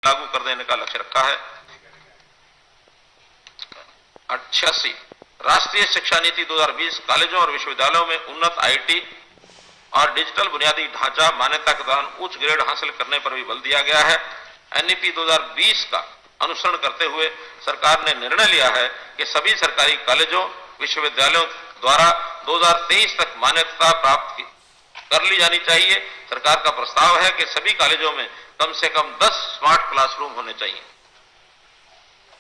लागू कर देने का लक्ष्य रखा है। 88 राष्ट्रीय शिक्षा नीति 2020 कॉलेजों और विश्वविद्यालयों में उन्नत आईटी और डिजिटल बुनियादी ढांचा मान्यता के दौरान उच्च ग्रेड हासिल करने पर भी बल दिया गया है। एनईपी 2020 का अनुसरण करते हुए सरकार ने निर्णय लिया है कि सभी सरकारी कॉलेजों विश्वविद्यालयों द्वारा 2023 तक मान्यता प्राप्त कर ली जानी चाहिए। सरकार का प्रस्ताव है कि सभी कॉलेजों में कम से कम 10 स्मार्ट क्लासरूम होने चाहिए।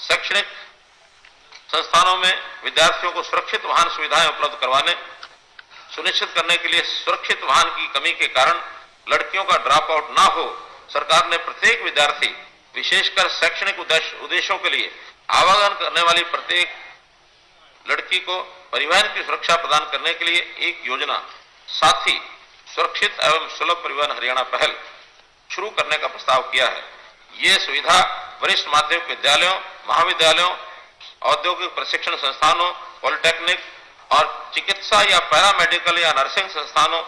शैक्षणिक संस्थानों में विद्यार्थियों को सुरक्षित वाहन सुविधाएं उपलब्ध करवाने सुनिश्चित करने के लिए सुरक्षित वाहन की कमी के कारण लड़कियों का ड्रॉप आउट न हो, सरकार ने प्रत्येक विद्यार्थी विशेषकर शैक्षणिक उद्देश्यों के लिए आवागमन करने वाली प्रत्येक लड़की को परिवहन की सुरक्षा प्रदान करने के लिए एक योजना साथी सुरक्षित एवं सुलभ परिवहन हरियाणा पहल शुरू करने का प्रस्ताव किया है। ये सुविधा वरिष्ठ माध्यमिक विद्यालयों, महाविद्यालयों, औद्योगिक प्रशिक्षण संस्थानों, पॉलिटेक्निक और चिकित्सा या पैरामेडिकल या नर्सिंग संस्थानों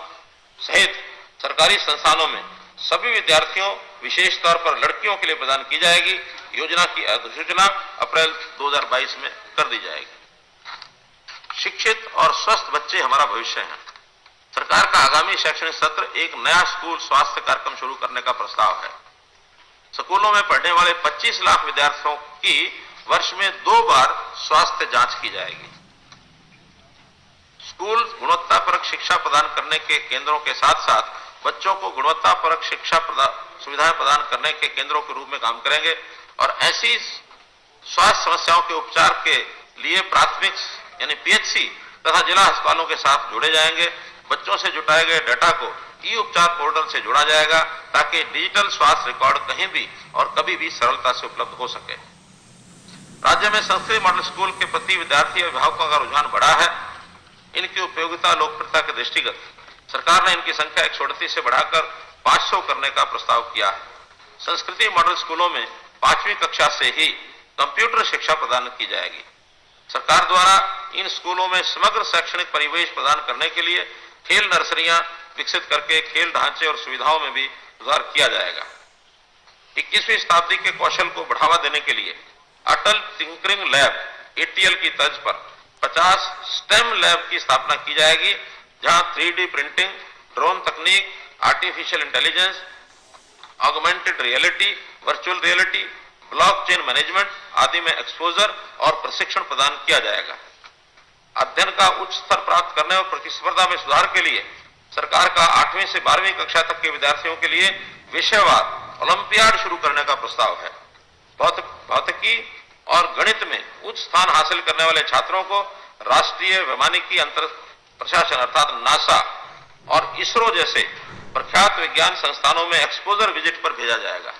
सहित सरकारी संस्थानों में सभी विद्यार्थियों विशेष तौर पर लड़कियों के लिए प्रदान की जाएगी। योजना की अधिसूचना अप्रैल 2022 में कर दी जाएगी। शिक्षित और स्वस्थ बच्चे हमारा भविष्य हैं। सरकार का आगामी शैक्षणिक सत्र एक नया स्कूल स्वास्थ्य कार्यक्रम शुरू करने का प्रस्ताव है। स्कूलों में पढ़ने वाले 25 लाख विद्यार्थियों की वर्ष में 2 बार स्वास्थ्य जांच की जाएगी। स्कूल गुणवत्तापरक शिक्षा प्रदान करने के केंद्रों के साथ साथ बच्चों को गुणवत्तापरक शिक्षा सुविधाएं प्रदान करने के केंद्रों के रूप में काम करेंगे और ऐसी स्वास्थ्य समस्याओं के उपचार के लिए प्राथमिक यानी पीएचसी तथा जिला अस्पतालों के साथ जुड़े जाएंगे। बच्चों से जुटाए गए डाटा को ई उपचार पोर्टल से जोड़ा जाएगा ताकि डिजिटल स्वास्थ्य रिकॉर्ड कहीं भी और कभी भी सरलता से उपलब्ध हो सके। राज्य में संस्कृत मॉडल स्कूल के प्रति विद्यार्थी और अभिभावकों का रुझान बढ़ा है। इनकी उपयोगिता लोकप्रियता के दृष्टिगत सरकार ने इनकी संख्या 138 से बढ़ाकर 500 करने का प्रस्ताव किया है। संस्कृति मॉडल स्कूलों में 5वीं कक्षा से ही कंप्यूटर शिक्षा प्रदान की जाएगी। सरकार द्वारा इन स्कूलों में समग्र शैक्षणिक परिवेश प्रदान करने के लिए खेल नर्सरियां विकसित करके खेल ढांचे और सुविधाओं में भी सुधार किया जाएगा। 21वीं शताब्दी के कौशल को बढ़ावा देने के लिए अटल टिंकरिंग लैब ATL की तर्ज पर 50 स्टेम लैब की स्थापना की जाएगी, जहां 3D प्रिंटिंग, ड्रोन तकनीक, artificial intelligence, augmented reality, virtual reality, blockchain management आदि में एक्सपोजर और प्रशिक्षण प्रदान किया जाएगा। अध्ययन का उच्च स्तर प्राप्त करने और प्रतिस्पर्धा में सुधार के लिए सरकार का 8वीं से 12वीं कक्षा तक के विद्यार्थियों के लिए विषयवार ओलंपियाड शुरू करने का प्रस्ताव है। भौतिकी और गणित में उच्च स्थान हासिल करने वाले छात्रों को राष्ट्रीय वैमानिकी अंतर प्रशासन अर्थात नासा और इसरो जैसे प्रख्यात विज्ञान संस्थानों में एक्सपोजर विजिट पर भेजा जाएगा।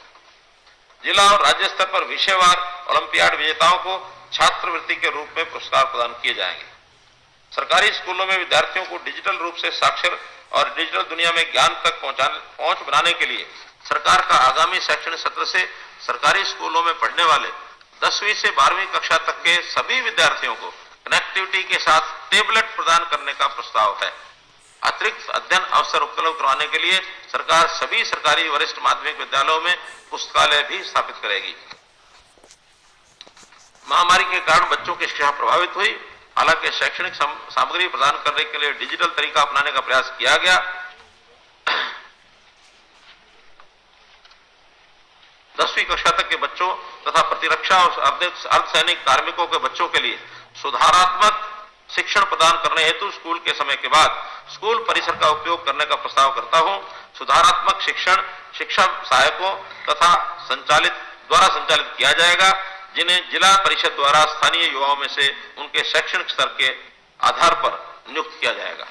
जिला और राज्य स्तर पर विषयवार ओलंपियाड विजेताओं को छात्रवृत्ति के रूप में पुरस्कार प्रदान किए जाएंगे। सरकारी स्कूलों में विद्यार्थियों को डिजिटल रूप से साक्षर और डिजिटल दुनिया में ज्ञान तक पहुंच बनाने के लिए सरकार का आगामी शैक्षणिक सत्र से सरकारी स्कूलों में पढ़ने वाले 10वीं से 12वीं कक्षा तक के सभी विद्यार्थियों को कनेक्टिविटी के साथ टेबलेट प्रदान करने का प्रस्ताव है। अतिरिक्त अध्ययन अवसर उपलब्ध करवाने के लिए सरकार सभी सरकारी वरिष्ठ माध्यमिक विद्यालयों में पुस्तकालय भी स्थापित करेगी। महामारी के कारण बच्चों की शिक्षा प्रभावित हुई, हालांकि शैक्षणिक सामग्री प्रदान करने के लिए डिजिटल तरीका अपनाने का प्रयास किया गया। 10वीं कक्षा तक के बच्चों तथा प्रतिरक्षा और अर्धसैनिक कार्मिकों के बच्चों के लिए सुधारात्मक शिक्षण प्रदान करने हेतु स्कूल के समय के बाद स्कूल परिसर का उपयोग करने का प्रस्ताव करता हूं। सुधारात्मक शिक्षण शिक्षा सहायकों तथा द्वारा संचालित किया जाएगा, जिन्हें जिला परिषद द्वारा स्थानीय युवाओं में से उनके शैक्षणिक स्तर के आधार पर नियुक्त किया जाएगा।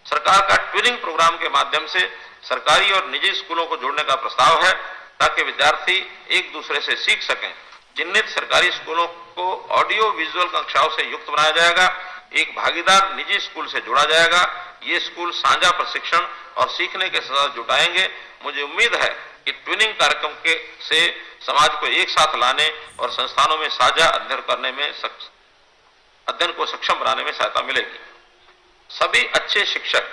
सरकार का ट्विनिंग प्रोग्राम के माध्यम से सरकारी और निजी स्कूलों को जोड़ने का प्रस्ताव है ताकि विद्यार्थी एक दूसरे से सीख सकें। चिन्हित सरकारी स्कूलों को ऑडियो विजुअल कक्षाओं से युक्त बनाया जाएगा। एक भागीदार निजी स्कूल से जोड़ा जाएगा। ये स्कूल साझा प्रशिक्षण और सीखने के साथ जुटाएंगे। मुझे उम्मीद है कि ट्विनिंग कार्यक्रम से समाज को एक साथ लाने और संस्थानों में साझा अध्ययन को सक्षम बनाने में सहायता मिलेगी। सभी अच्छे शिक्षक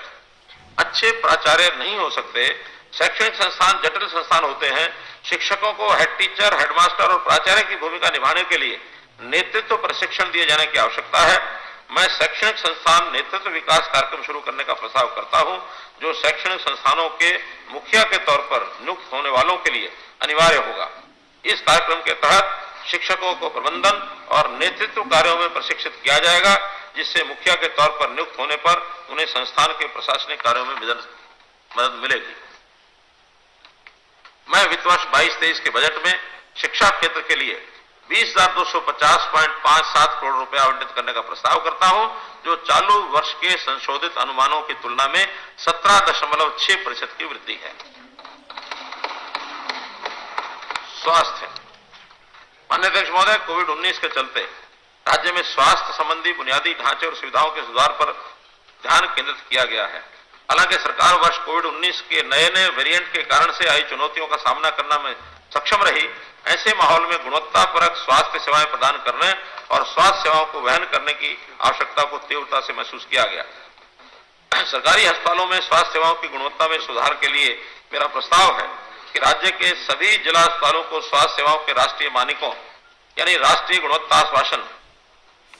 अच्छे प्राचार्य नहीं हो सकते। शैक्षणिक संस्थान जटिल संस्थान होते हैं शिक्षकों को हेड टीचर, हेडमास्टर और प्राचार्य की भूमिका निभाने के लिए नेतृत्व प्रशिक्षण दिए जाने की आवश्यकता है। मैं शैक्षणिक संस्थान नेतृत्व विकास कार्यक्रम शुरू करने का प्रस्ताव करता हूं, जो शैक्षणिक संस्थानों के मुखिया के तौर पर नियुक्त होने वालों के लिए अनिवार्य होगा। इस कार्यक्रम के तहत शिक्षकों को प्रबंधन और नेतृत्व कार्यों में प्रशिक्षित किया जाएगा, जिससे मुखिया के तौर पर नियुक्त होने पर उन्हें संस्थान के प्रशासनिक कार्यों में मदद मिलेगी। मैं वित्त वर्ष 22-23 के बजट में शिक्षा क्षेत्र के लिए 20,250.57 करोड़ रुपए आवंटित करने का प्रस्ताव करता हूं, जो चालू वर्ष के संशोधित अनुमानों की तुलना में 17.6% की वृद्धि है। स्वास्थ्य। माननीय अध्यक्ष महोदय, कोविड-19 के चलते राज्य में स्वास्थ्य संबंधी बुनियादी ढांचे और सुविधाओं के सुधार पर ध्यान केंद्रित किया गया है। हालांकि सरकार वर्ष कोविड-19 के नए वेरिएंट के कारण से आई चुनौतियों का सामना करना में सक्षम रही, ऐसे माहौल में गुणवत्तापरक स्वास्थ्य सेवाएं प्रदान करने और स्वास्थ्य सेवाओं को वहन करने की आवश्यकता को तीव्रता से महसूस किया गया। सरकारी अस्पतालों में स्वास्थ्य सेवाओं की गुणवत्ता में सुधार के लिए मेरा प्रस्ताव है कि राज्य के सभी जिला अस्पतालों को स्वास्थ्य सेवाओं के राष्ट्रीय मानकों यानी राष्ट्रीय गुणवत्ता आश्वासन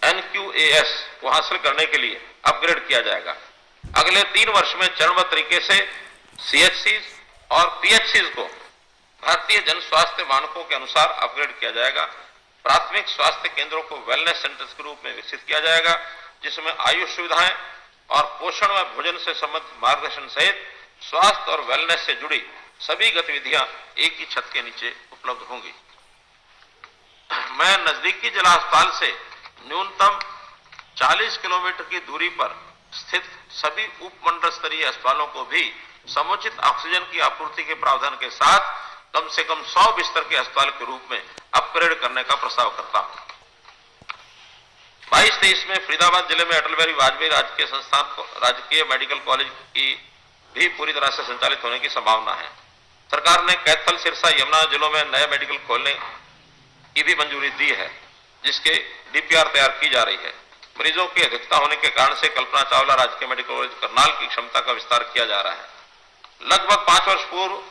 NQAS को हासिल करने के लिए अपग्रेड किया जाएगा। अगले 3 वर्ष में चरणबद्ध तरीके से CHCs और PHCs को भारतीय जन स्वास्थ्य मानकों के अनुसार अपग्रेड किया जाएगा। प्राथमिक स्वास्थ्य केंद्रों को वेलनेस सेंटर्स के रूप में विकसित किया जाएगा, जिसमें आयुष सुविधाएं और पोषण व भोजन से संबंधित मार्गदर्शन सहित स्वास्थ्य और वेलनेस से जुड़ी सभी गतिविधियां एक ही छत के नीचे उपलब्ध होंगी। मैं नजदीकी जिला अस्पताल से न्यूनतम 40 किलोमीटर की दूरी पर स्थित सभी उपमंडल स्तरीय अस्पतालों को भी समुचित ऑक्सीजन की आपूर्ति के प्रावधान के साथ कम से कम 100 बिस्तर के अस्पताल के रूप में अपग्रेड करने का प्रस्ताव करता हूं। 22-23 में फरीदाबाद जिले में अटल बिहारी वाजपेयी राजकीय मेडिकल कॉलेज की भी पूरी तरह से संचालित होने की संभावना है। सरकार ने कैथल, सिरसा, यमुना जिलों में नए मेडिकल खोलने की भी मंजूरी दी है, जिसके DPR तैयार की जा रही है। मरीजों की अधिकता होने के कारण से कल्पना चावला राजकीय मेडिकल कॉलेज करनाल की क्षमता का विस्तार किया जा रहा है। लगभग 5 वर्ष पूर्व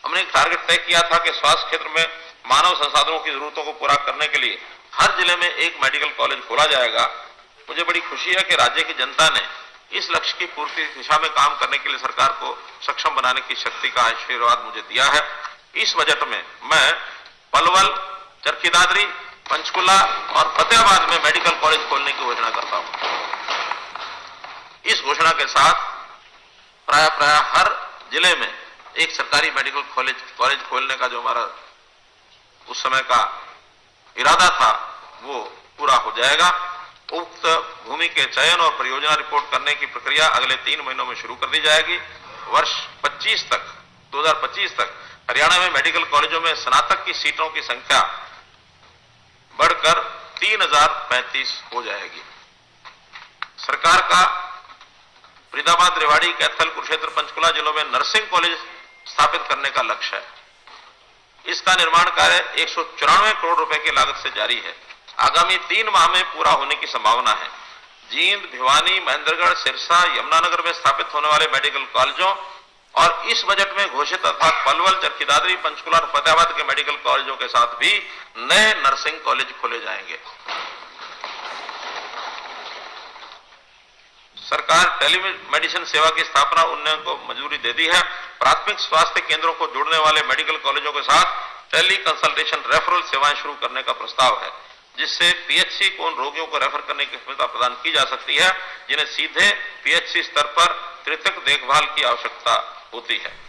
हमने एक टारगेट तय किया था कि स्वास्थ्य क्षेत्र में मानव संसाधनों की जरूरतों को पूरा करने के लिए हर जिले में एक मेडिकल कॉलेज खोला जाएगा। मुझे बड़ी खुशी है कि राज्य की जनता ने इस लक्ष्य की पूर्ति दिशा में काम करने के लिए सरकार को सक्षम बनाने की शक्ति का आशीर्वाद मुझे दिया है। इस बजट में मैं पलवल, चरखी-दादरी, पंचकुला और फतेहाबाद में मेडिकल कॉलेज खोलने की घोषणा करता हूं। इस घोषणा के साथ प्राय हर जिले में एक सरकारी मेडिकल कॉलेज खोलने का जो हमारा उस समय का इरादा था वो पूरा हो जाएगा। उक्त भूमि के चयन और परियोजना रिपोर्ट करने की प्रक्रिया अगले 3 महीनों में शुरू कर दी जाएगी। वर्ष 2025 तक हरियाणा में मेडिकल कॉलेजों में स्नातक की सीटों की संख्या बढ़कर 3035 हो जाएगी। सरकार का फरीदाबाद, रेवाड़ी, कैथल, कुरुक्षेत्र, पंचकुला जिलों में नर्सिंग कॉलेज स्थापित करने का लक्ष्य है। इसका निर्माण कार्य 194 करोड़ रुपए की लागत से जारी है। आगामी 3 माह में पूरा होने की संभावना है। जींद, भिवानी, महेंद्रगढ़, सिरसा, यमुनानगर में स्थापित होने वाले मेडिकल कॉलेजों और इस बजट में घोषित अर्थात पलवल, चरखी-दादरी, पंचकुला और फतेहाबाद के मेडिकल कॉलेजों के साथ भी नए नर्सिंग कॉलेज खोले जाएंगे। सरकार टेलीमेडिसिन सेवा की स्थापना उन्नयन को मंजूरी दे दी है। प्राथमिक स्वास्थ्य केंद्रों को जोड़ने वाले मेडिकल कॉलेजों के साथ टेली कंसल्टेशन रेफरल सेवाएं शुरू करने का प्रस्ताव है, जिससे PHC को उन रोगियों को रेफर करने की क्षमता प्रदान की जा सकती है जिन्हें सीधे PHC स्तर पर त्वरित देखभाल की आवश्यकता होती है।